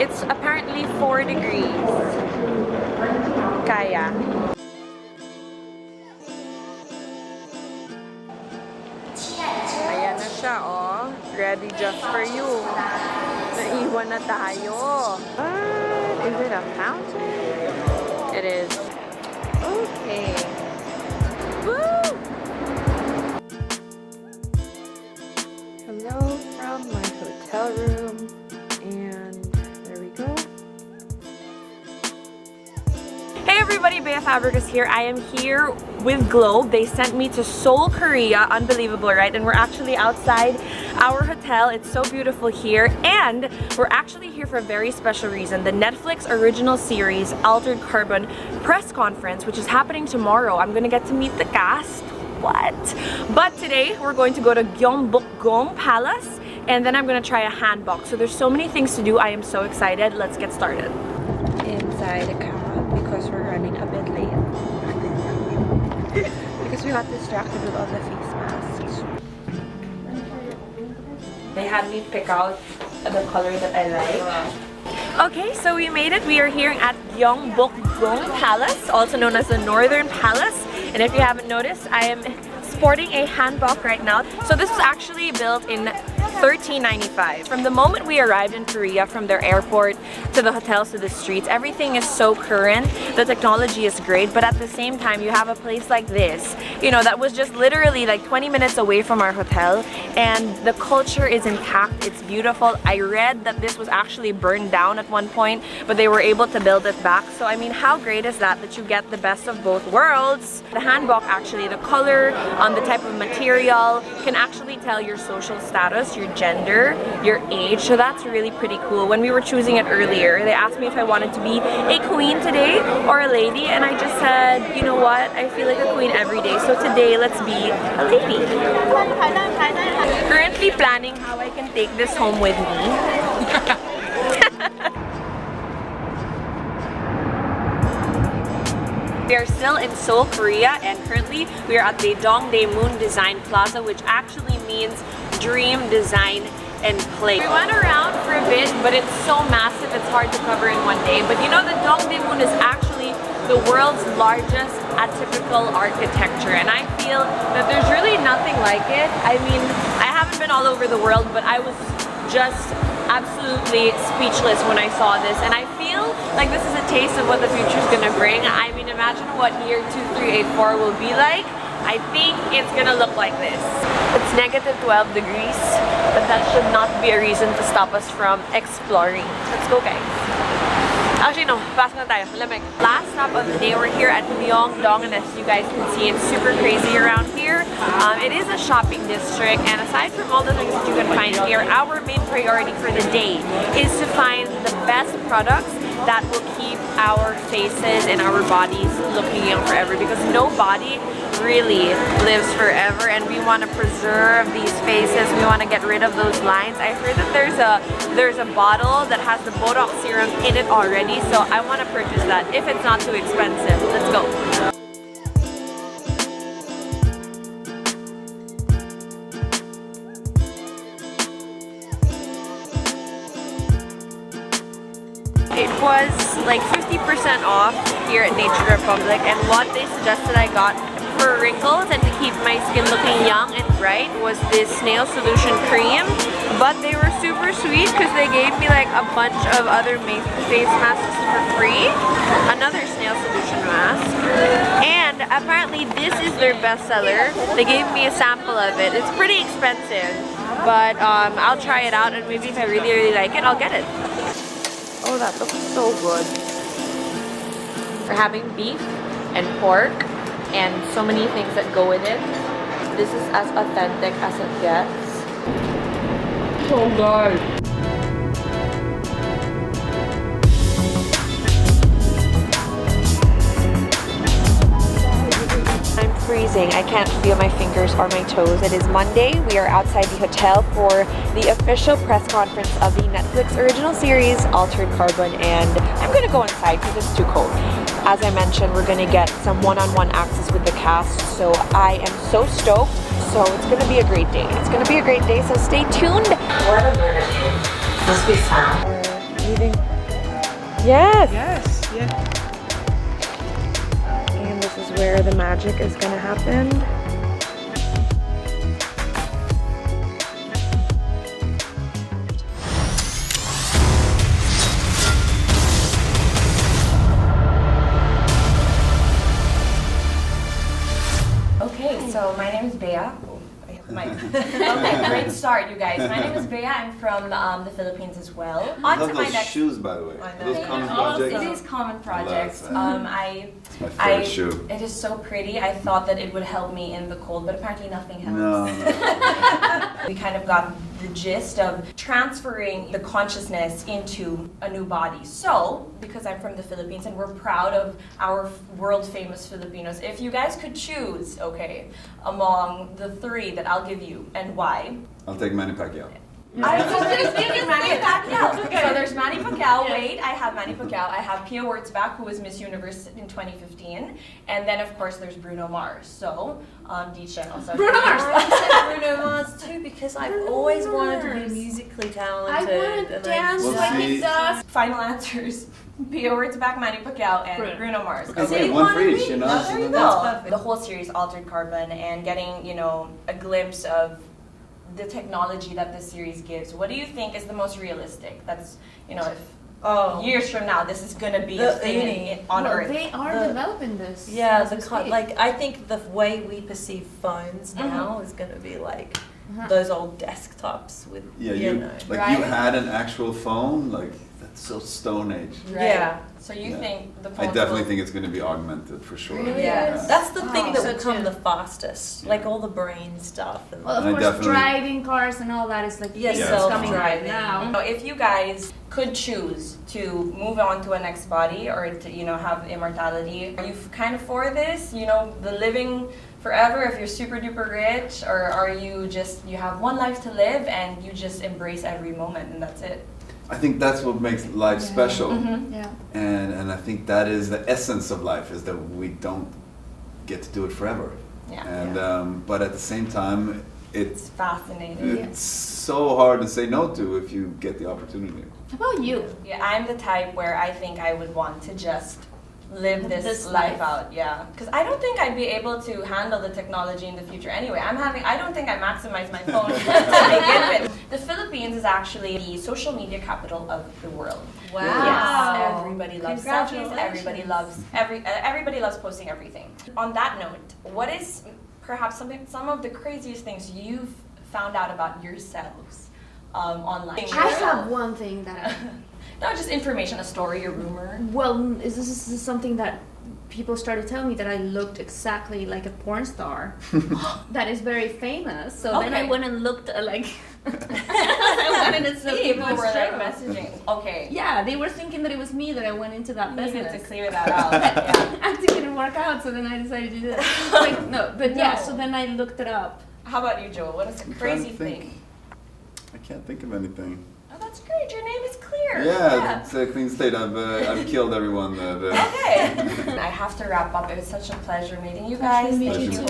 It's apparently 4 degrees. Kaya. Ayan na siya, oh. Ready just for you. Naiwan na tayo. What? Is it a fountain? It is. Okay. Woo! Hello from my hotel room. And there we go. Hey everybody, Bea Fabric is here. I am here with Globe. They sent me to Seoul, Korea. Unbelievable, right? And we're actually outside our hotel. It's so beautiful here. And we're actually here for a very special reason. The Netflix original series, Altered Carbon press conference, which is happening tomorrow. I'm gonna get to meet the cast. What? But today, we're going to go to Gyeongbokgung Palace. And then I'm gonna try a hanbok. So there's so many things to do. I am so excited. Let's get started. Inside the camera because we're running a bit late. Because we got distracted with all the face masks. They had me pick out the color that I like. Okay, so we made it. We are here at Gyeongbokgung Palace, also known as the Northern Palace. And if you haven't noticed, I am sporting a hanbok right now. So this was actually built in 1395. From the moment we arrived in Korea, from their airport to the hotels to the streets, everything is so current. The technology is great, but at the same time, you have a place like this, you know, that was just literally like 20 minutes away from our hotel, and the culture is intact. It's beautiful. I read that this was actually burned down at one point, but they were able to build it back. So I mean, how great is that you get the best of both worlds? The hanbok, actually, the color, the type of material can actually tell your social status, your gender, your age. So that's really pretty cool. When we were choosing it earlier, they asked me if I wanted to be a queen today or a lady, and I just said, you know what, I feel like a queen every day, so today let's be a lady. Currently planning how I can take this home with me. We are still in Seoul, Korea, and currently we are at the Dongdaemun Design Plaza, which actually means dream, design, and play. We went around for a bit, but it's so massive, it's hard to cover in one day. But you know, the Dongdaemun is actually the world's largest atypical architecture, and I feel that there's really nothing like it. I mean, I haven't been all over the world, but I was just absolutely speechless when I saw this, and I feel like this is a taste of what the future is gonna bring. I mean, imagine what year 2384 will be like. I think it's gonna look like this. It's negative 12 degrees, but that should not be a reason to stop us from exploring. Let's go, guys. Actually, no, pasok na tayo. Lamig. Last stop of the day, we're here at Myeongdong, and as you guys can see, it's super crazy around here. It is a shopping district, and aside from all the things that you can find here, our main priority for the day is to find the best products that will keep our faces and our bodies looking young forever, because no body really lives forever, and we want to preserve these faces. We want to get rid of those lines. I heard that there's a bottle that has the Botox serum in it already, so I want to purchase that if it's not too expensive. Let's go. It was like 50% off here at Nature Republic, and what they suggested I got for wrinkles and to keep my skin looking young and bright was this snail solution cream. But they were super sweet because they gave me like a bunch of other face masks for free. Another snail solution mask. And apparently this is their bestseller. They gave me a sample of it. It's pretty expensive, but I'll try it out, and maybe if I really like it, I'll get it. Oh, that looks so good. We're having beef and pork and so many things that go with it. This is as authentic as it gets. So good. I'm freezing. I can't feel my fingers or my toes. It is Monday. We are outside the hotel for the official press conference of the Netflix original series, Altered Carbon, and I'm gonna go inside because it's too cold. As I mentioned, we're gonna get some one-on-one access with the cast, so I am so stoked. So it's gonna be a great day. It's gonna be a great day, so stay tuned. What a minute. Must be sad. We're leaving Yes! Yes, yeah. And this is where the magic is gonna happen. Okay, so my name is Bea. Okay, great start, you guys. My name is Bea. I'm from the Philippines as well. I On to love my those next. shoes, by the way. Those common It projects. is common projects. that. It's my favorite shoe. It is so pretty. I thought that it would help me in the cold, but apparently nothing helps. No. We kind of got the gist of transferring the consciousness into a new body. So, because I'm from the Philippines and we're proud of our world famous Filipinos, if you guys could choose, okay, among the three that I'll give you and why. I'll take Manny Pacquiao. I was just thinking Manny Pacquiao. So there's Manny Pacquiao. Wait, I have Manny Pacquiao. I have Pia Wurtzbach, who was Miss Universe in 2015, and then of course there's Bruno Mars. So Dichen also. Bruno Mars. I said Bruno Mars too because I've always wanted to be musically talented. I want to dance We'll like see. he does. Final answers: Pia Wurtzbach, Manny Pacquiao, and Bruno Mars. Okay, one for each, you know? There you That's go. perfect. The whole series, Altered Carbon, and getting a glimpse of the technology that this series gives. What do you think is the most realistic? That's if years from now this is gonna be a thing on Earth. They are developing this. Yeah, as we speak. like I think the way we perceive phones now is going to be like those old desktops with Yeah, you you know. you had an actual phone, like that's so Stone Age. Right. Yeah. So you Yeah. think the I phones definitely will- think it's going to be augmented for sure. Really? Yeah, that's the thing that So will come too. the fastest, like all the brain stuff. And Well, of I course, definitely- driving cars and all that is like Yes, things Yeah. coming right self-driving. now. So if you guys could choose to move on to a next body or to have immortality, are you kind of for this? The living forever if you're super duper rich, or are you just you have one life to live and you just embrace every moment and that's it? I think that's what makes life special. Yeah. And I think that is the essence of life, is that we don't get to do it forever. Yeah. And but at the same time, It's fascinating. it's so hard to say no to if you get the opportunity. How about you? Yeah, I'm the type where I think I would want to just live this life out, yeah. Because I don't think I'd be able to handle the technology in the future anyway. I don't think I maximize my phone to begin with. The Philippines is actually the social media capital of the world. Wow. Yes, everybody loves selfies, Congratulations. everybody loves posting everything. On that note, what is perhaps some of the craziest things you've found out about yourselves online? I have one thing that Not just information, a story, a rumor. this is something that people started telling me that I looked exactly like a porn star that is very famous. So then I Okay. went and looked I wanted to see if it People was were like true. messaging. Okay. Yeah, they were thinking that it was me that I went into that You needed business. to clear that out. Yeah. Acting didn't work out, so then I decided to do this. Like, no, but yeah, No. so then I looked it up. How about you, Joel? What is the I'm trying crazy to think. thing? I can't think of anything. Oh, that's great. Your name is clear. Yeah, it's a clean slate. I've killed everyone. Okay. I have to wrap up. It was such a pleasure meeting you guys. Pleasure Thank meeting you. you.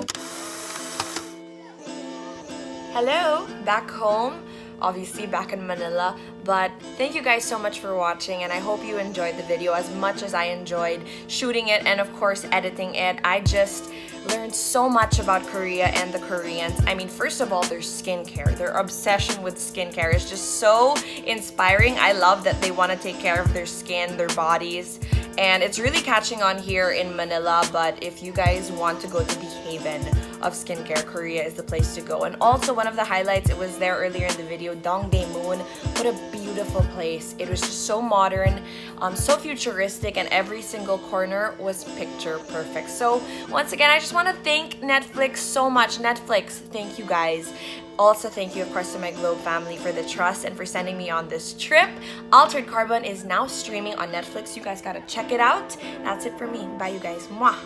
Hello, back home. Obviously back in Manila, but thank you guys so much for watching, and I hope you enjoyed the video as much as I enjoyed shooting it and of course editing it. I just learned so much about Korea and the Koreans. I mean, first of all, their skincare, their obsession with skincare is just so inspiring. I love that they want to take care of their skin, their bodies, and it's really catching on here in Manila. But if you guys want to go to the haven of skincare, Korea is the place to go. And also one of the highlights, it was there earlier in the video, Dongdaemun. What a beautiful place. It was just so modern, so futuristic, and every single corner was picture perfect. So once again, I just want to thank Netflix so much. Netflix, thank you guys. Also, thank you, of course, to my Globe family for the trust and for sending me on this trip. Altered Carbon is now streaming on Netflix. You guys gotta check it out. That's it for me. Bye, you guys. Mwah.